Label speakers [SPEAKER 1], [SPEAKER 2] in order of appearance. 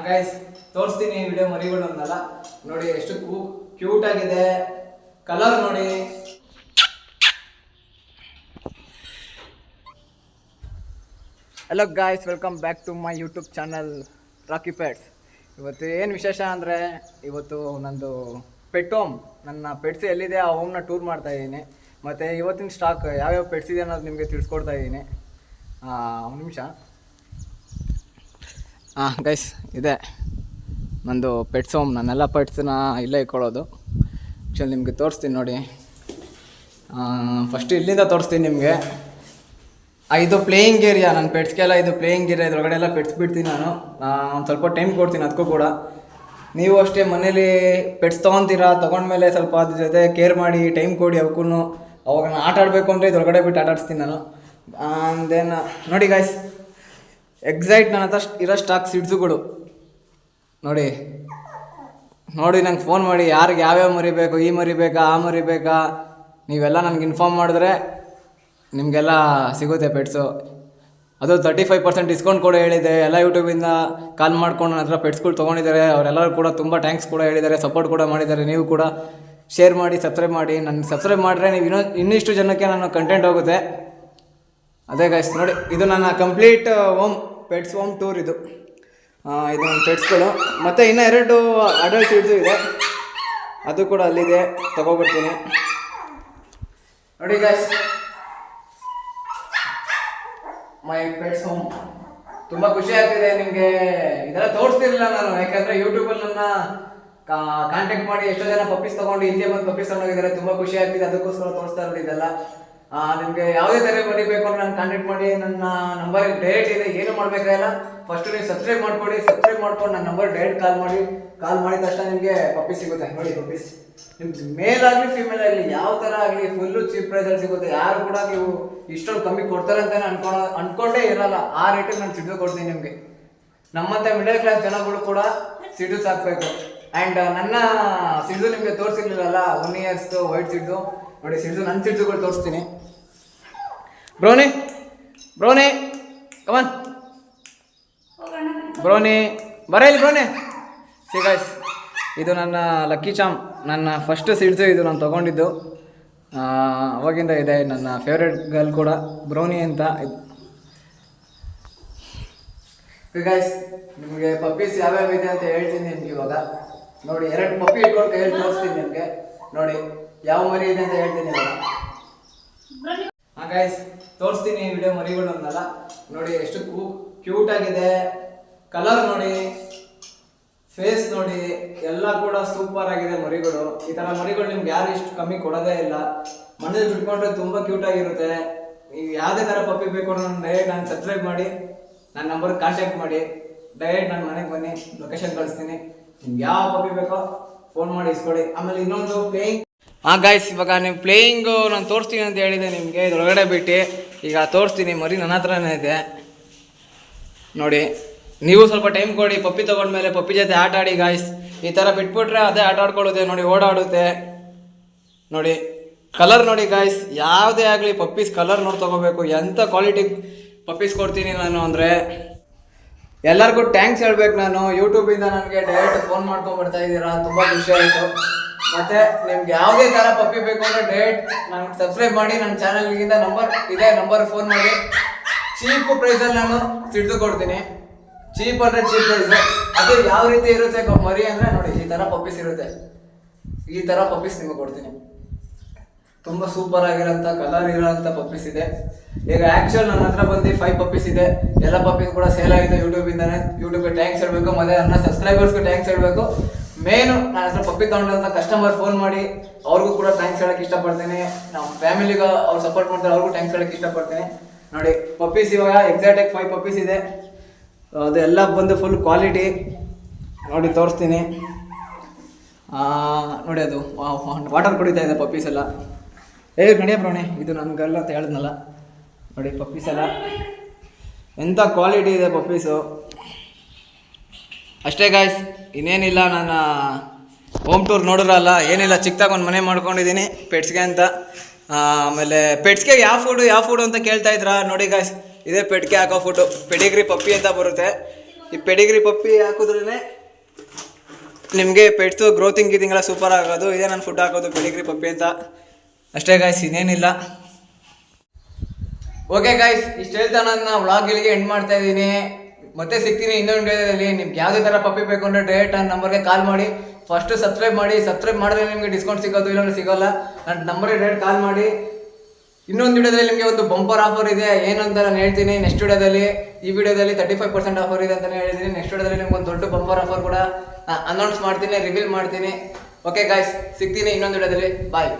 [SPEAKER 1] Guys ತೋರಿಸ್ತೀನಿ video ಮರಿಗಳು ಅಂದಲ್ಲ ನೋಡಿ ಎಷ್ಟು ಕ್ಯೂಟ್ ಆಗಿದೆ ಕಲರ್ ನೋಡಿ. Hello guys, welcome back to my YouTube channel Rocky pets. ಇವತ್ತು ಏನು ವಿಶೇಷ ಅಂದರೆ ಇವತ್ತು ನಂದು ಪೆಟ್ ಹೋಮ್, ನನ್ನ ಪೆಟ್ಸ್ ಎಲ್ಲಿದೆ ಆ ಹೋಮ್ನ ಟೂರ್ ಮಾಡ್ತಾ ಇದ್ದೀನಿ. ಮತ್ತು ಇವತ್ತಿನ ಸ್ಟಾಕ್ ಯಾವ್ಯಾವ ಪೆಟ್ಸ್ ಇದೆ ಅನ್ನೋದು ನಿಮಗೆ ತಿಳಿಸ್ಕೊಡ್ತಾ ಇದ್ದೀನಿ. ಒಂದು ನಿಮಿಷ. ಗೈಸ್ ಇದೆ ನಂದು ಪೆಟ್ಸ್ ಹೋಮ್. ನನ್ನೆಲ್ಲ ಪೆಟ್ಸನ್ನ ಇಲ್ಲೇ ಇಟ್ಕೊಳ್ಳೋದು. ಆ್ಯಕ್ಚುಲಿ ನಿಮಗೆ ತೋರಿಸ್ತೀನಿ ನೋಡಿ. ಫಸ್ಟ್ ಇಲ್ಲಿಂದ ತೋರಿಸ್ತೀನಿ ನಿಮಗೆ. ಇದು ಪ್ಲೇಯಿಂಗ್ ಏರಿಯಾ. ನನ್ನ ಪೆಟ್ಸ್ಗೆಲ್ಲ ಇದು ಪ್ಲೇಯಿಂಗ್ ಏರಿಯಾ. ಇದ್ರೊಳಗಡೆ ಎಲ್ಲ ಪೆಟ್ಸ್ ಬಿಡ್ತೀನಿ ನಾನು. ಒಂದು ಸ್ವಲ್ಪ ಟೈಮ್ ಕೊಡ್ತೀನಿ ಅದಕ್ಕೂ ಕೂಡ. ನೀವು ಅಷ್ಟೇ ಮನೇಲಿ ಪೆಟ್ಸ್ ತೊಗೊತೀರಾ, ತೊಗೊಂಡ್ಮೇಲೆ ಸ್ವಲ್ಪ ಅದ್ರ ಜೊತೆ ಕೇರ್ ಮಾಡಿ ಟೈಮ್ ಕೊಡಿ ಅವಕ್ಕೂ. ಅವಾಗ ನಾನು ಆಟ ಆಡಬೇಕು ಅಂದರೆ ಇದ್ರೊಳಗಡೆ ಬಿಟ್ಟು ಆಟ ಆಡಿಸ್ತೀನಿ ನಾನು. ದೆನ್ ನೋಡಿ ಗಾಯ್ಸ್, ಎಕ್ಸೈಟ್ ನನ್ನ ಹತ್ರ ಇರೋ ಸ್ಟಾಕ್ ಸಿಡ್ಸುಗಳು ನೋಡಿ. ನಂಗೆ ಫೋನ್ ಮಾಡಿ ಯಾರಿಗೆ ಯಾವ್ಯಾವ ಮರಿಬೇಕು, ಈ ಮರಿಬೇಕಾ ಆ ಮರಿಬೇಕಾ, ನೀವೆಲ್ಲ ನನಗೆ ಇನ್ಫಾರ್ಮ್ ಮಾಡಿದ್ರೆ ನಿಮಗೆಲ್ಲ ಸಿಗುತ್ತೆ ಪೆಟ್ಸು. ಅದು 35% ಡಿಸ್ಕೌಂಟ್ ಕೂಡ ಹೇಳಿದೆ. ಎಲ್ಲ ಯೂಟ್ಯೂಬಿಂದ ಕಾಲ್ ಮಾಡ್ಕೊಂಡು ನನ್ನ ಹತ್ರ ಪೆಟ್ಸ್ಗಳು ತೊಗೊಂಡಿದ್ದಾರೆ. ಅವರೆಲ್ಲರೂ ಕೂಡ ತುಂಬ ಥ್ಯಾಂಕ್ಸ್ ಕೂಡ ಹೇಳಿದ್ದಾರೆ, ಸಪೋರ್ಟ್ ಕೂಡ ಮಾಡಿದ್ದಾರೆ. ನೀವು ಕೂಡ ಶೇರ್ ಮಾಡಿ, ಸಬ್ಸ್ಕ್ರೈಬ್ ಮಾಡಿ. ನನ್ನ ಸಬ್ಸ್ಕ್ರೈಬ್ ಮಾಡಿದ್ರೆ ನೀವು ಇನ್ನಿಷ್ಟು ಜನಕ್ಕೆ ನನ್ನ ಕಂಟೆಂಟ್ ಹೋಗುತ್ತೆ. ಅದೇ ಗೈಸ್ ನೋಡಿ, ಇದು ನನ್ನ complete home, pets home tour ಇದು. ಇದು ನನ್ನ ಪೆಟ್ಸ್ಗಳು. ಮತ್ತು ಇನ್ನೂ 2 ಅಡಲ್ಟ್ ಇದು ಇದೆ, ಅದು ಕೂಡ ಅಲ್ಲಿದೆ, ತಗೊಬರ್ತೀನಿ ನೋಡಿ ಗೈಸ್. ಮೈ ಪೆಟ್ಸ್ ಹೋಮ್ ತುಂಬ ಖುಷಿ ಆಗ್ತಿದೆ. ನಿಮಗೆ ಇದೆಲ್ಲ ತೋರಿಸ್ತಿರಲಿಲ್ಲ ನಾನು, ಯಾಕಂದರೆ ಯೂಟ್ಯೂಬಲ್ಲಿ ನನ್ನ ಕಾಂಟ್ಯಾಕ್ಟ್ ಮಾಡಿ ಎಷ್ಟೋ ಜನ ಪಪ್ಪೀಸ್ ತೊಗೊಂಡು ಇಲ್ಲೇ ಬಂದು ಪಪ್ಪೀಸ್ ತೊಗೊಂಡೋಗಿದ್ದಾರೆ. ತುಂಬ ಖುಷಿ ಆಗ್ತಿದೆ, ಅದಕ್ಕೋಸ್ಕರ ತೋರಿಸ್ತಾ ಇರೋದು ಇದೆಲ್ಲ. ನಿಮಗೆ ಯಾವುದೇ ಥರ ಮರಿಬೇಕು ಅಂದ್ರೆ ನಾನು ಕಾಂಟ್ಯಾಕ್ಟ್ ಮಾಡಿ. ನನ್ನ ನಂಬರ್ ಡೈರೆಕ್ಟ್ ಇದೆ, ಏನು ಮಾಡಬೇಕಾಗಿಲ್ಲ. ಫಸ್ಟು ನೀವು ಸಬ್ಸ್ಕ್ರೈಬ್ ಮಾಡ್ಕೊಳ್ಳಿ. ಸಬ್ಸ್ಕ್ರೈಬ್ ಮಾಡ್ಕೊಂಡು ನನ್ನ ನಂಬರ್ ಡೈರೆಕ್ಟ್ ಕಾಲ್ ಮಾಡಿದ ತಕ್ಷಣ ನಿಮಗೆ ಪಪ್ಪೀಸ್ ಸಿಗುತ್ತೆ ನೋಡಿ. ಪಪ್ಪೀಸ್ ನಿಮ್ಗೆ ಮೇಲ್ ಆಗಲಿ ಫೀಮೇಲ್ ಆಗಲಿ ಯಾವ ಥರ ಆಗಲಿ ಫುಲ್ಲು ಚೀಪ್ ಪ್ರೈಸಲ್ಲಿ ಸಿಗುತ್ತೆ. ಯಾರು ಕೂಡ ನೀವು ಇಷ್ಟೊಂದು ಕಮ್ಮಿ ಕೊಡ್ತಾರೆ ಅಂತಲೇ ಅನ್ಕೊಂಡೇ ಇರಲ್ಲ. ಆ ರೇಟಿಗೆ ನಾನು ಸಿಡ್ದು ಕೊಡ್ತೀನಿ ನಿಮಗೆ. ನಮ್ಮಂತೆ ಮಿಡಲ್ ಕ್ಲಾಸ್ ಜನಗಳು ಕೂಡ ಸಿಡ್ದು ಸಾಕಬೇಕು. ಆ್ಯಂಡ್ ನನ್ನ ಸಿಡ್ದು ನಿಮಗೆ ತೋರಿಸಿರ್ಲಿಲ್ಲಲ್ಲ, 1 years ವೈಟ್ ಸಿಡ್ದು ನೋಡಿ. ಸಿಡ್ದು ನನ್ನ ಸಿಡ್ದುಗಳು ತೋರಿಸ್ತೀನಿ. ಬ್ರೋನಿ ಕಮನ್ ಬ್ರೋನಿ, ಬರ ಇಲ್ಲಿ ಬ್ರೋನಿ. ಸಿಗಾಯ್ಸ್, ಇದು ನನ್ನ ಲಕ್ಕಿ ಚಾಮ್, ನನ್ನ ಫಸ್ಟ್ ಸಿಡ್ಸು. ಇದು ನಾನು ತೊಗೊಂಡಿದ್ದು ಅವಾಗಿಂದ ಇದೆ. ನನ್ನ ಫೇವ್ರೇಟ್ ಗರ್ಲ್ ಕೂಡ ಬ್ರೌನಿ ಅಂತ. ಗಾಯ್ಸ್, ನಿಮಗೆ ಪಪ್ಪೀಸ್ ಯಾವ್ಯಾವ ಇದೆ ಅಂತ ಹೇಳ್ತೀನಿ ನಿಮ್ಗೆ ಇವಾಗ ನೋಡಿ. 2 ಪಪ್ಪಿ ಇಟ್ಕೊಂಡು ಕೈಯಲ್ಲಿ ತೋರಿಸ್ತೀನಿ ನಿಮಗೆ ನೋಡಿ. ಯಾವ ಮರಿ ಇದೆ ಅಂತ ಹೇಳ್ತೀನಿ ಇವಾಗ. ಗಾಯ್ಸ್ ತೋರಿಸ್ತೀನಿ ವಿಡಿಯೋ ಮರಿಗಳು ಅಂದಲ್ಲ ನೋಡಿ. ಎಷ್ಟು ಕ್ಯೂಟ್ ಆಗಿದೆ, ಕಲರ್ ನೋಡಿ, ಫೇಸ್ ನೋಡಿ, ಎಲ್ಲ ಕೂಡ ಸೂಪರ್ ಆಗಿದೆ ಮರಿಗಳು. ಈ ಥರ ಮರಿಗಳು ನಿಮ್ಗೆ ಯಾರು ಇಷ್ಟು ಕಮ್ಮಿ ಕೊಡೋದೇ ಇಲ್ಲ. ಮನೇಲಿ ಬಿಟ್ಕೊಂಡ್ರೆ ತುಂಬ ಕ್ಯೂಟ್ ಆಗಿರುತ್ತೆ. ನೀವು ಯಾವುದೇ ಥರ ಪಪ್ಪಿ ಬೇಕು ಅನ್ನೋ ಡೈರೆಕ್ಟ್ ನಾನು ಸಬ್ಸ್ಕ್ರೈಬ್ ಮಾಡಿ, ನನ್ನ ನಂಬರ್ಗೆ ಕಾಂಟ್ಯಾಕ್ಟ್ ಮಾಡಿ. ಡೈರೆಕ್ಟ್ ನನ್ನ ಮನೆಗೆ ಬನ್ನಿ, ಲೊಕೇಶನ್ ಕಳಿಸ್ತೀನಿ. ನಿಮ್ಗೆ ಯಾವ ಪಪ್ಪಿ ಬೇಕೋ ಫೋನ್ ಮಾಡಿ ಇಸ್ಕೊಡಿ. ಆಮೇಲೆ ಇನ್ನೊಂದು ಪ್ಲೇಯಿಂಗ್. ಗಾಯ್ಸ್, ಇವಾಗ ನೀವು ಪ್ಲೇಯಿಂಗು ನಾನು ತೋರಿಸ್ತೀನಿ ಅಂತ ಹೇಳಿದೆ ನಿಮಗೆ. ಇದರೊಳಗಡೆ ಬಿಟ್ಟು ಈಗ ತೋರಿಸ್ತೀನಿ. ಮರಿ ನನ್ನ ಹತ್ರನೇ ಇದೆ ನೋಡಿ. ನೀವು ಸ್ವಲ್ಪ ಟೈಮ್ ಕೊಡಿ. ಪಪ್ಪಿ ತೊಗೊಂಡ್ಮೇಲೆ ಪಪ್ಪಿ ಜೊತೆ ಆಟ ಆಡಿ ಗಾಯ್ಸ್. ಈ ಥರ ಬಿಟ್ಬಿಟ್ರೆ ಅದೇ ಆಟ ಆಡ್ಕೊಳ್ಳುತ್ತೆ ನೋಡಿ, ಓಡಾಡುತ್ತೆ ನೋಡಿ. ಕಲರ್ ನೋಡಿ ಗಾಯ್ಸ್, ಯಾವುದೇ ಆಗಲಿ ಪಪ್ಪೀಸ್ ಕಲರ್ ನೋಡಿ ತೊಗೋಬೇಕು. ಎಂಥ ಕ್ವಾಲಿಟಿ ಪಪ್ಪೀಸ್ ಕೊಡ್ತೀನಿ ನಾನು ಅಂದರೆ ಎಲ್ಲರಿಗೂ ಥ್ಯಾಂಕ್ಸ್ ಹೇಳ್ಬೇಕು ನಾನು. ಯೂಟ್ಯೂಬಿಂದ ನನಗೆ ಡೈರೆಕ್ಟ್ ಫೋನ್ ಮಾಡ್ಕೊಂಡ್ಬಿಡ್ತಾ ಇದ್ದೀರಾ, ತುಂಬ ಖುಷಿ ಆಯಿತು. ಮತ್ತು ನಿಮ್ಗೆ ಯಾವುದೇ ಥರ ಪಪ್ಪಿ ಬೇಕು ಅಂದರೆ ಡೈರೆಕ್ಟ್ ನನಗೆ ಸಬ್ಸ್ಕ್ರೈಬ್ ಮಾಡಿ. ನನ್ನ ಚಾನಲ್ಗಿಂತ ನಂಬರ್ ಫೋನ್ ಮಾಡಿ. ಚೀಪ್ ಪ್ರೈಸಲ್ಲಿ ನಾನು ಸಿಡ್ದು ಕೊಡ್ತೀನಿ. ಚೀಪ್ ಅಂದರೆ ಚೀಪ್ ಪ್ರೈಸ್. ಅದು ಯಾವ ರೀತಿ ಇರುತ್ತೆ ಮರಿ ಅಂದರೆ ನೋಡಿ, ಈ ಥರ ಪಪ್ಪೀಸ್ ಇರುತ್ತೆ. ಈ ಥರ ಪಪ್ಪೀಸ್ ನಿಮಗೆ ಕೊಡ್ತೀನಿ. ತುಂಬ ಸೂಪರ್ ಆಗಿರೋಂಥ ಕಲರ್ ಇರೋಂಥ ಪಪ್ಪೀಸ್ ಇದೆ. ಈಗ ಆ್ಯಕ್ಚುಲ್ ನನ್ನ ಹತ್ರ ಬಂದು 5 ಪಪ್ಪೀಸ್ ಇದೆ. ಎಲ್ಲ ಪಪ್ಪೀಸ್ ಕೂಡ ಸೇಲ್ ಆಗಿದೆ ಯೂಟ್ಯೂಬಿಂದನೇ. ಯೂಟ್ಯೂಬ್ಗೆ ಥ್ಯಾಂಕ್ಸ್ ಹೇಳಬೇಕು. ಮತ್ತು ನನ್ನ ಸಬ್ಸ್ಕ್ರೈಬರ್ಸ್ಗೂ ಥ್ಯಾಂಕ್ಸ್ ಹೇಳಬೇಕು. ಮೇನು ನನ್ನ ಹತ್ರ ಪಪ್ಪಿ ತೊಗೊಂಡಂಥ ಕಸ್ಟಮರ್ ಫೋನ್ ಮಾಡಿ ಅವ್ರಿಗೂ ಕೂಡ ಥ್ಯಾಂಕ್ಸ್ ಹೇಳೋಕ್ಕೆ ಇಷ್ಟಪಡ್ತೀನಿ. ನಮ್ಮ ಫ್ಯಾಮಿಲಿಗೆ ಅವ್ರು ಸಪೋರ್ಟ್ ಮಾಡ್ತಾರೆ, ಅವ್ರಿಗೂ ಥ್ಯಾಂಕ್ಸ್ ಹೇಳೋಕ್ಕೆ ಇಷ್ಟಪಡ್ತೀನಿ. ನೋಡಿ ಪಪ್ಪೀಸ್ ಇವಾಗ ಎಕ್ಸಾಕ್ಟಾಗಿ 5 ಪಪ್ಪೀಸ್ ಇದೆ. ಅದೆಲ್ಲ ಬಂದು ಫುಲ್ ಕ್ವಾಲಿಟಿ ನೋಡಿ. ತೋರಿಸ್ತೀನಿ ನೋಡಿ. ಅದು ವಾಟರ್ ಕುಡಿತಾ ಇದೆ ಪಪ್ಪೀಸ್ ಎಲ್ಲ. ನಡೆಯ ಬ್ರೋಣಿ, ಇದು ನನ್ನ ಗರ್ಲ್ ಅಂತ ಹೇಳಿದ್ನಲ್ಲ ನೋಡಿ. ಪಪ್ಪೀಸ್ ಎಲ್ಲ ಎಂಥ ಕ್ವಾಲಿಟಿ ಇದೆ ಪಪ್ಪೀಸು. ಅಷ್ಟೇ ಗಾಯ್ಸ್, ಇನ್ನೇನಿಲ್ಲ. ನಾನು ಹೋಮ್ ಟೂರ್ ನೋಡಿರಲ್ಲ, ಏನಿಲ್ಲ, ಚಿಕ್ಕದಾಗಿ ಒಂದು ಮನೆ ಮಾಡ್ಕೊಂಡಿದ್ದೀನಿ ಪೆಟ್ಸ್ಗೆ ಅಂತ. ಆಮೇಲೆ ಪೆಟ್ಸ್ಗೆ ಯಾವ ಫುಡು ಅಂತ ಕೇಳ್ತಾ ಇದ್ರ ನೋಡಿ ಗಾಯ್ಸ್. ಇದೇ ಪೆಟ್ಗೆ ಹಾಕೋ ಫುಡ್ಡು. ಪೆಡಿಗ್ರಿ ಪಪ್ಪಿ ಅಂತ ಬರುತ್ತೆ. ಈ ಪೆಡಿಗ್ರಿ ಪಪ್ಪಿ ಹಾಕಿದ್ರೇ ನಿಮಗೆ ಪೆಟ್ಸು ಗ್ರೋತಿಂಗ್ ಗೀತಿಂಗ್ ಎಲ್ಲ ಸೂಪರ್ ಆಗೋದು. ಇದೇ ನಾನು ಫುಡ್ ಹಾಕೋದು ಪೆಡಿಗ್ರಿ ಪಪ್ಪಿ ಅಂತ ಅಷ್ಟೇ ಗಾಯ್ಸ್, ಇನ್ನೇನಿಲ್ಲ. ಓಕೆ ಗಾಯ್ಸ್, ಇಷ್ಟು ಹೇಳ್ತಾ ನನ್ನ ವ್ಲಾಗ್ ಇಲ್ಲಿಗೆ ಎಂಡ್ ಮಾಡ್ತಾ ಇದ್ದೀನಿ. ಮತ್ತೆ ಸಿಗ್ತೀನಿ ಇನ್ನೊಂದು ವಿಡಿಯೋದಲ್ಲಿ. ನಿಮ್ಗೆ ಯಾವುದೇ ಥರ ಪಪ್ಪಿ ಬೇಕು ಅಂದರೆ ಡೈರೆಕ್ಟ್ ನನ್ನ ನಂಬರ್ಗೆ ಕಾಲ್ ಮಾಡಿ. ಫಸ್ಟು ಸಬ್ಸ್ಕ್ರೈಬ್ ಮಾಡಿ. ಸಬ್ಸ್ಕ್ರೈಬ್ ಮಾಡಿದ್ರೆ ನಿಮಗೆ ಡಿಸ್ಕೌಂಟ್ ಸಿಗೋದು, ಇಲ್ಲಾಂದ್ರೆ ಸಿಗೋಲ್ಲ. ನನ್ನ ನಂಬರ್ಗೆ ಡೈರೆಕ್ಟ್ ಕಾಲ್ ಮಾಡಿ. ಇನ್ನೊಂದು ವಿಡಿಯೋದಲ್ಲಿ ನಿಮಗೆ ಒಂದು ಬಂಪರ್ ಆಫರ್ ಇದೆ, ಏನು ಅಂತ ನಾನು ಹೇಳ್ತೀನಿ ನೆಕ್ಸ್ಟ್ ವಿಡಿಯೋದಲ್ಲಿ. ಈ ವಿಡಿಯೋದಲ್ಲಿ 35% ಆಫರ್ ಇದೆ ಅಂತಲೇ ಹೇಳಿದ್ದೀನಿ. ನೆಕ್ಸ್ಟ್ ವಿಡಿಯೋದಲ್ಲಿ ನಿಮ್ಗೆ ಒಂದು ದೊಡ್ಡ ಬಂಪರ್ ಆಫರ್ ಕೂಡ ಅನೌನ್ಸ್ ಮಾಡ್ತೀನಿ, ರಿವೀಲ್ ಮಾಡ್ತೀನಿ. ಓಕೆ ಗಾಯ್ಸ್, ಸಿಗ್ತೀನಿ ಇನ್ನೊಂದು ವಿಡಿಯೋದಲ್ಲಿ. ಬಾಯ್.